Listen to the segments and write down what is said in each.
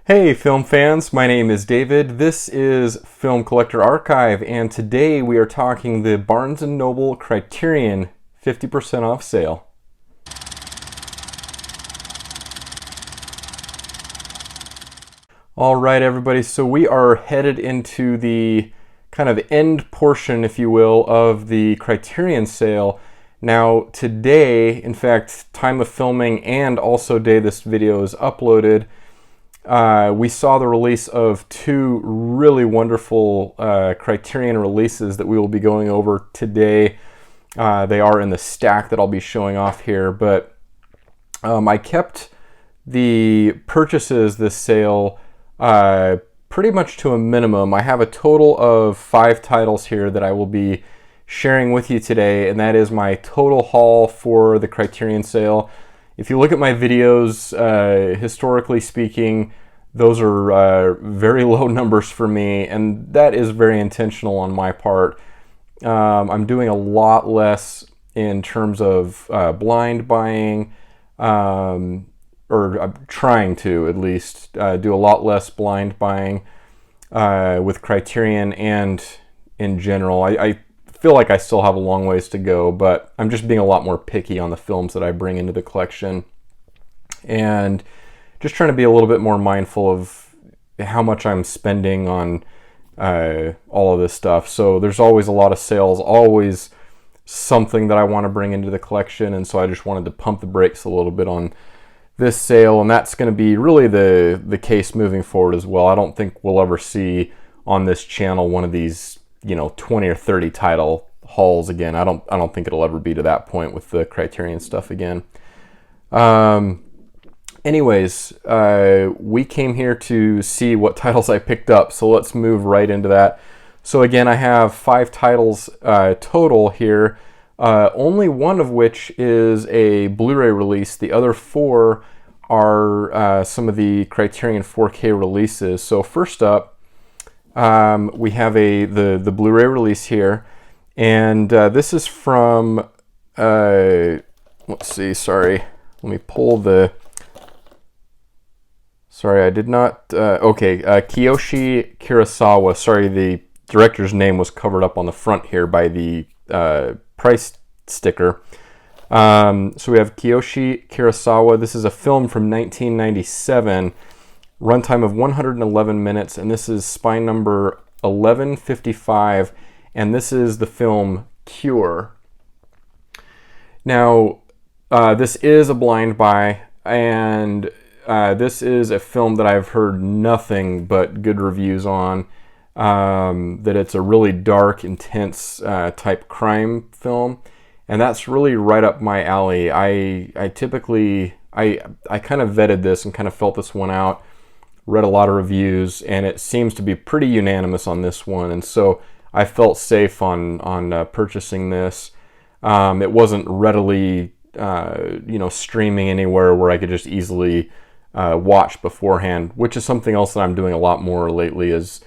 Hey film fans, my name is David. This is Film Collector Archive, and today we are talking the Barnes & Noble Criterion 50% off sale. All right, everybody, so we are headed into the kind of end portion, if you will, of the Criterion sale. Now, today, in fact, time of filming and also day this video is uploaded, we saw the release of two really wonderful Criterion releases that we will be going over today. They are in the stack that I'll be showing off here, but I kept the purchases this sale pretty much to a minimum. I have a total of 5 titles here that I will be sharing with you today, and that is my total haul for the Criterion sale. If you look at my videos, historically speaking, those are very low numbers for me, and that is very intentional on my part. I'm doing a lot less in terms of blind buying, or I'm trying to at least do a lot less blind buying with Criterion and in general. I feel like I still have a long ways to go, but I'm just being a lot more picky on the films that I bring into the collection, and just trying to be a little bit more mindful of how much I'm spending on all of this stuff. So there's always a lot of sales, always something that I want to bring into the collection, and so I just wanted to pump the brakes a little bit on this sale, and that's going to be really the case moving forward as well. I don't think we'll ever see on this channel one of these 20 or 30 title hauls again. I don't think it'll ever be to that point with the Criterion stuff again. Anyways, we came here to see what titles I picked up, so let's move right into that. So again, I have 5 titles total here, only one of which is a Blu-ray release. The other 4 are some of the Criterion 4K releases. So first up, we have the Blu-ray release here, and this is from, let's see, sorry, let me pull the, sorry, I did not, Kiyoshi Kurosawa. Sorry, the director's name was covered up on the front here by the price sticker. So we have Kiyoshi Kurosawa. This is a film from 1997. Runtime of 111 minutes, and this is spine number 1155, and this is the film Cure. Now, this is a blind buy, and this is a film that I've heard nothing but good reviews on, that it's a really dark, intense type crime film, and that's really right up my alley. I typically, I kind of vetted this and kind of felt this one out, read a lot of reviews, and it seems to be pretty unanimous on this one, and so I felt safe on purchasing this. It wasn't readily streaming anywhere where I could just easily watch beforehand, which is something else that I'm doing a lot more lately, is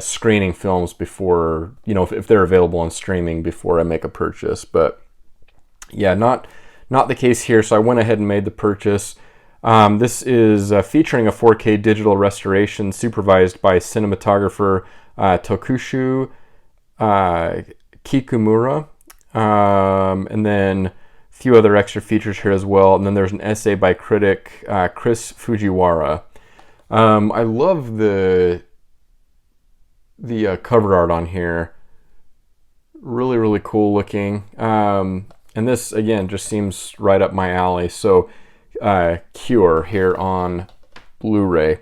screening films before, if they're available on streaming before I make a purchase. But yeah, not the case here, so I went ahead and made the purchase. This is featuring a 4K digital restoration supervised by cinematographer Tokushu Kikumura, and then a few other extra features here as well. And then there's an essay by critic Chris Fujiwara. I love the cover art on here. Really, really cool looking. And this, again, just seems right up my alley. So Cure here on Blu-ray.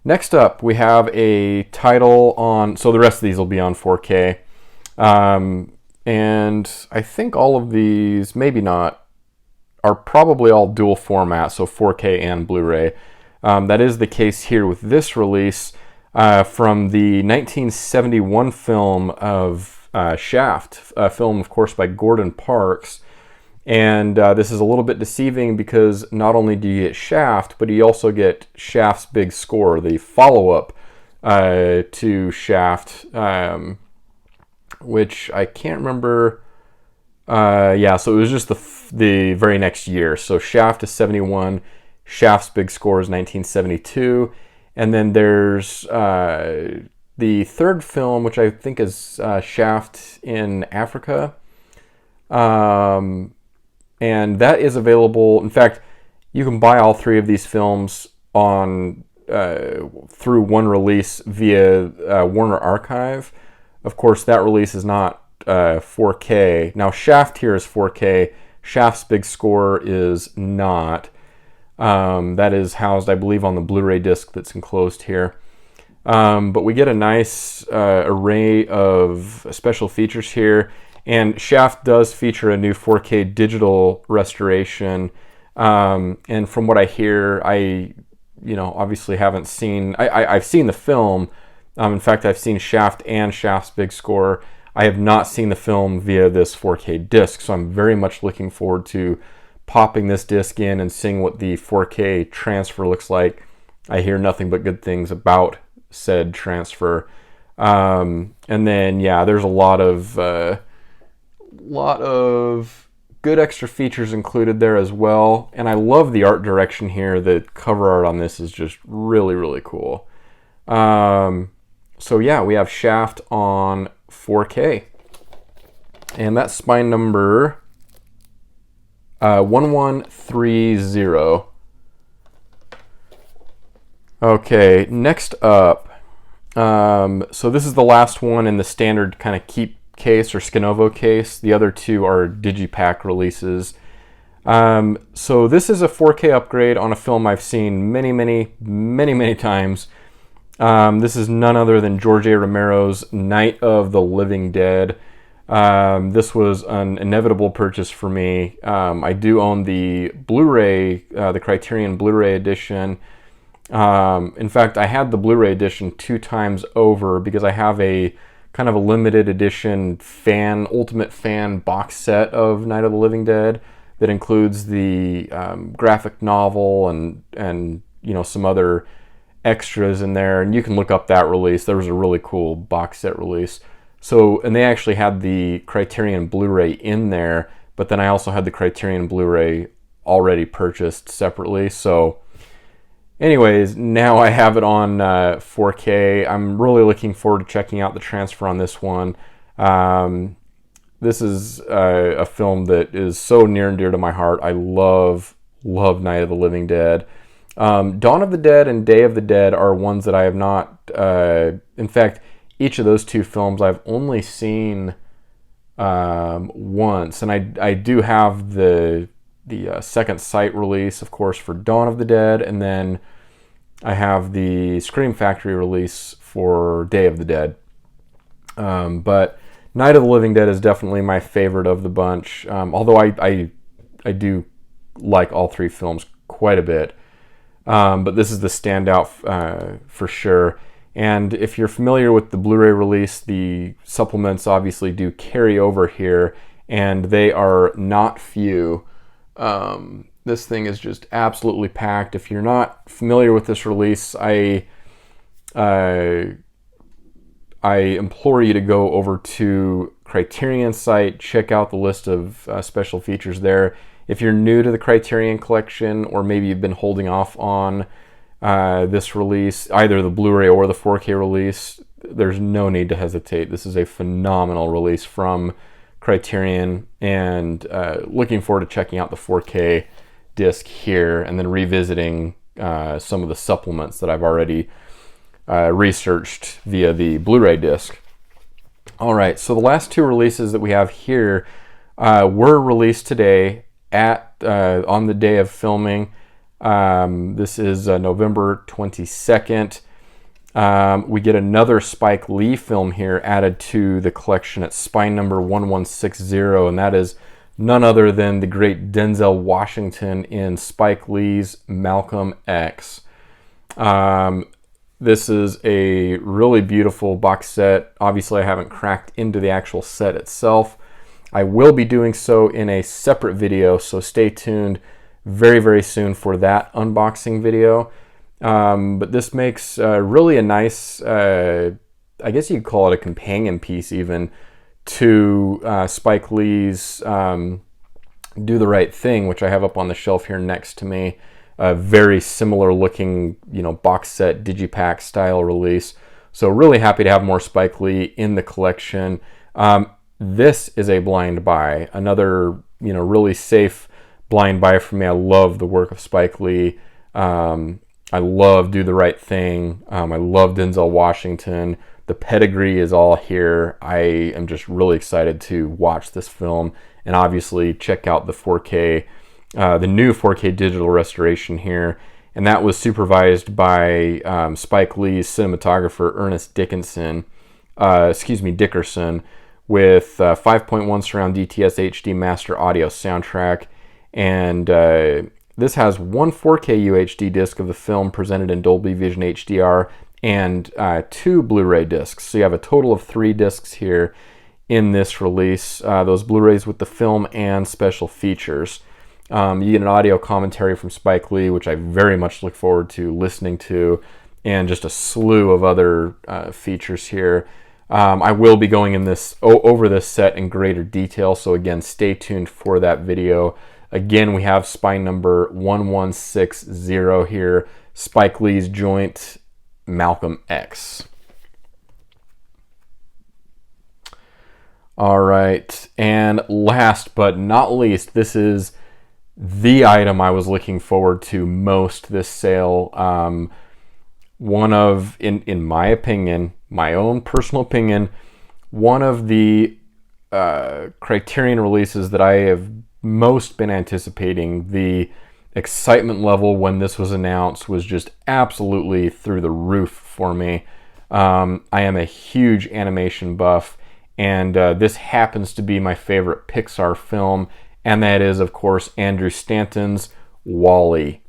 Next up, we have a title on, so the rest of these will be on 4K. And I think all of these, maybe not, are probably all dual format, so 4K and Blu-ray. That is the case here with this release from the 1971 film of Shaft, a film, of course, by Gordon Parks. And this is a little bit deceiving because not only do you get Shaft, but you also get Shaft's big score, the follow-up to Shaft, which I can't remember. So it was just the very next year. So Shaft is 71, Shaft's big score is 1972. And then there's the third film, which I think is Shaft in Africa. And that is available. In fact, you can buy all three of these films on through one release via Warner Archive. Of course, that release is not 4K. Now, Shaft here is 4K. Shaft's big score is not. That is housed, I believe, on the Blu-ray disc that's enclosed here. But we get a nice array of special features here. And Shaft does feature a new 4K digital restoration. And from what I hear, obviously haven't seen... I've seen the film. In fact, I've seen Shaft and Shaft's big score. I have not seen the film via this 4K disc, so I'm very much looking forward to popping this disc in and seeing what the 4K transfer looks like. I hear nothing but good things about said transfer. And then, yeah, there's a lot of good extra features included there as well. And I love the art direction here. The cover art on this is just really, really cool. So yeah, we have Shaft on 4K. And that's spine number 1130. Okay, next up. So this is the last one in the standard kind of keep case or Skinovo case. The other two are Digipack releases. So this is a 4K upgrade on a film I've seen many times. This is none other than George A. Romero's Night of the Living Dead. This was an inevitable purchase for me. I do own the Blu-ray, the Criterion Blu-ray edition. In fact, I had the Blu-ray edition 2 times over because I have a kind of a limited edition ultimate fan box set of Night of the Living Dead that includes the graphic novel and some other extras in there, and you can look up that release. There was a really cool box set release. So, and they actually had the Criterion Blu-ray in there, but then I also had the Criterion Blu-ray already purchased separately. So anyways, now I have it on 4K. I'm really looking forward to checking out the transfer on this one. This is a film that is so near and dear to my heart. I love Night of the Living Dead. Dawn of the Dead and Day of the Dead are ones that I have not... in fact, each of those 2 films I've only seen once. And I do have the second sight release, of course, for Dawn of the Dead. And then I have the Scream Factory release for Day of the Dead. But Night of the Living Dead is definitely my favorite of the bunch. Although I do like all 3 films quite a bit. But this is the standout for sure. And if you're familiar with the Blu-ray release, the supplements obviously do carry over here, and they are not few. This thing is just absolutely packed. If you're not familiar with this release, I implore you to go over to Criterion's site, check out the list of special features there. If you're new to the Criterion collection, or maybe you've been holding off on this release, either the Blu-ray or the 4K release, there's no need to hesitate. This is a phenomenal release from Criterion, and looking forward to checking out the 4K disc here and then revisiting some of the supplements that I've already researched via the Blu-ray disc. All right, so the last 2 releases that we have here were released today on the day of filming. This is November 22nd. We get another Spike Lee film here added to the collection at spine number 1160, and that is none other than the great Denzel Washington in Spike Lee's Malcolm X. This is a really beautiful box set. Obviously, I haven't cracked into the actual set itself. I will be doing so in a separate video, so stay tuned very, very soon for that unboxing video. But this makes really a nice, I guess you could call it a companion piece even, to Spike Lee's Do the Right Thing, which I have up on the shelf here next to me. a very similar looking, box set digipack style release. So really happy to have more Spike Lee in the collection. This is a blind buy, another, really safe blind buy for me. I love the work of Spike Lee. I love Do the Right Thing. I love Denzel Washington. The pedigree is all here. I am just really excited to watch this film and obviously check out the 4K, the new 4K digital restoration here. And that was supervised by Spike Lee's cinematographer Ernest Dickerson, with 5.1 surround DTS HD master audio soundtrack. And this has one 4K UHD disc of the film presented in Dolby Vision HDR and 2 Blu-ray discs. So you have a total of 3 discs here in this release. Those Blu-rays with the film and special features. You get an audio commentary from Spike Lee, which I very much look forward to listening to, and just a slew of other features here. I will be going in over this set in greater detail, so again, stay tuned for that video. Again, we have spine number 1160 here, Spike Lee's joint, Malcolm X. All right, and last but not least, this is the item I was looking forward to most this sale. One of, in my opinion, my own personal opinion, one of the Criterion releases that I have most been anticipating. The excitement level when this was announced was just absolutely through the roof for me. I am a huge animation buff, and this happens to be my favorite Pixar film, and that is, of course, Andrew Stanton's Wally.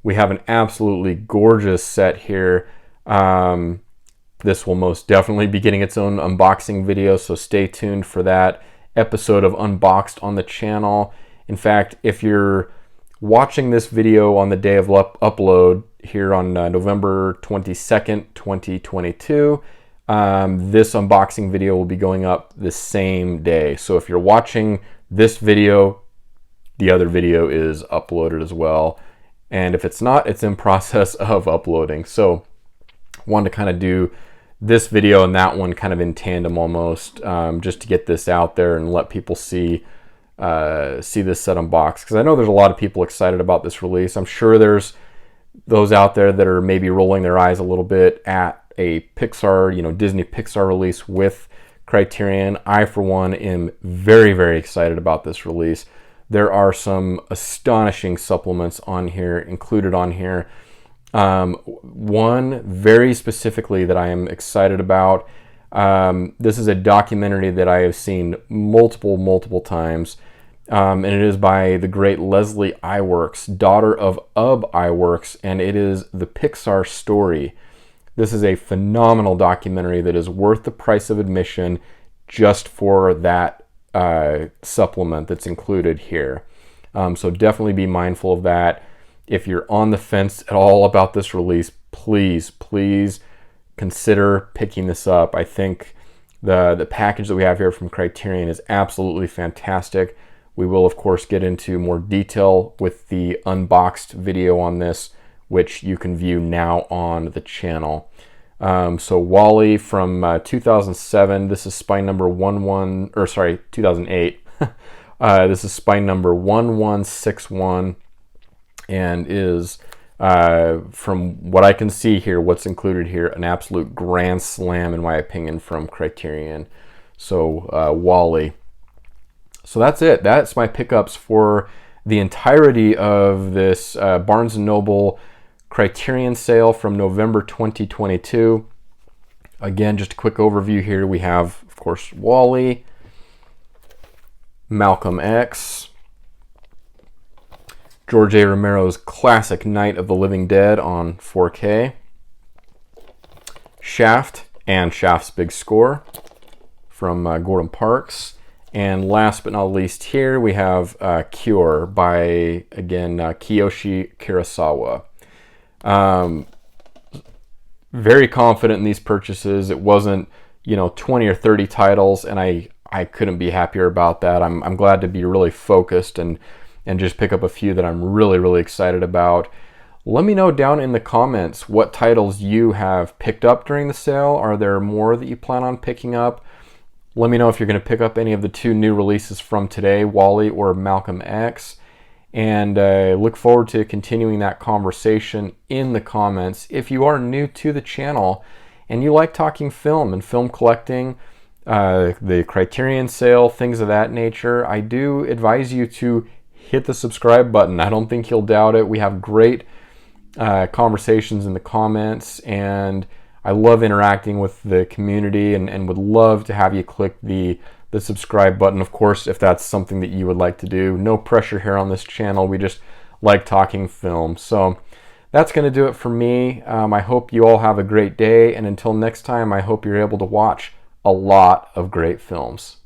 We have an absolutely gorgeous set here. This will most definitely be getting its own unboxing video, so stay tuned for that episode of Unboxed on the channel. In fact, if you're watching this video on the day of upload here on November 22nd, 2022, this unboxing video will be going up the same day. So if you're watching this video, the other video is uploaded as well. And if it's not, it's in process of uploading. So wanted to kind of do this video and that one kind of in tandem almost, just to get this out there and let people see this set unboxed, because I know there's a lot of people excited about this release. I'm sure there's those out there that are maybe rolling their eyes a little bit at a Pixar, Disney Pixar release with Criterion. I, for one, am very, very excited about this release. There are some astonishing supplements included on here. One very specifically that I am excited about. This is a documentary that I have seen multiple times, and it is by the great Leslie Iwerks, daughter of Ub Iwerks, and it is The Pixar Story. This is a phenomenal documentary that is worth the price of admission just for that supplement that's included here. So definitely be mindful of that. If you're on the fence at all about this release, please consider picking this up. I think the package that we have here from Criterion is absolutely fantastic. We will, of course, get into more detail with the unboxed video on this, which you can view now on the channel. So Wally from 2007. This is spine number 2008. This is spine number 1161. And is, from what I can see here, what's included here, an absolute grand slam, in my opinion, from Criterion. So, Wally. So that's it. That's my pickups for the entirety of this Barnes & Noble Criterion sale from November 2022. Again, just a quick overview here. We have, of course, Wally, Malcolm X, George A. Romero's classic Night of the Living Dead on 4K, Shaft and Shaft's big score from Gordon Parks, and last but not least here we have Cure by, again, Kiyoshi Kurosawa. Very confident in these purchases. It wasn't, 20 or 30 titles, and I couldn't be happier about that. I'm glad to be really focused and and just pick up a few that I'm really, really excited about. Let me know down in the comments what titles you have picked up during the sale. Are there more that you plan on picking up? Let me know if you're going to pick up any of the 2 new releases from today, Wally or Malcolm X. And look forward to continuing that conversation in the comments. If you are new to the channel and you like talking film and film collecting, the Criterion sale, things of that nature, I do advise you to hit the subscribe button. I don't think you'll doubt it. We have great conversations in the comments, and I love interacting with the community, and would love to have you click the subscribe button, of course, if that's something that you would like to do. No pressure here on this channel. We just like talking film. So that's going to do it for me. I hope you all have a great day, and until next time, I hope you're able to watch a lot of great films.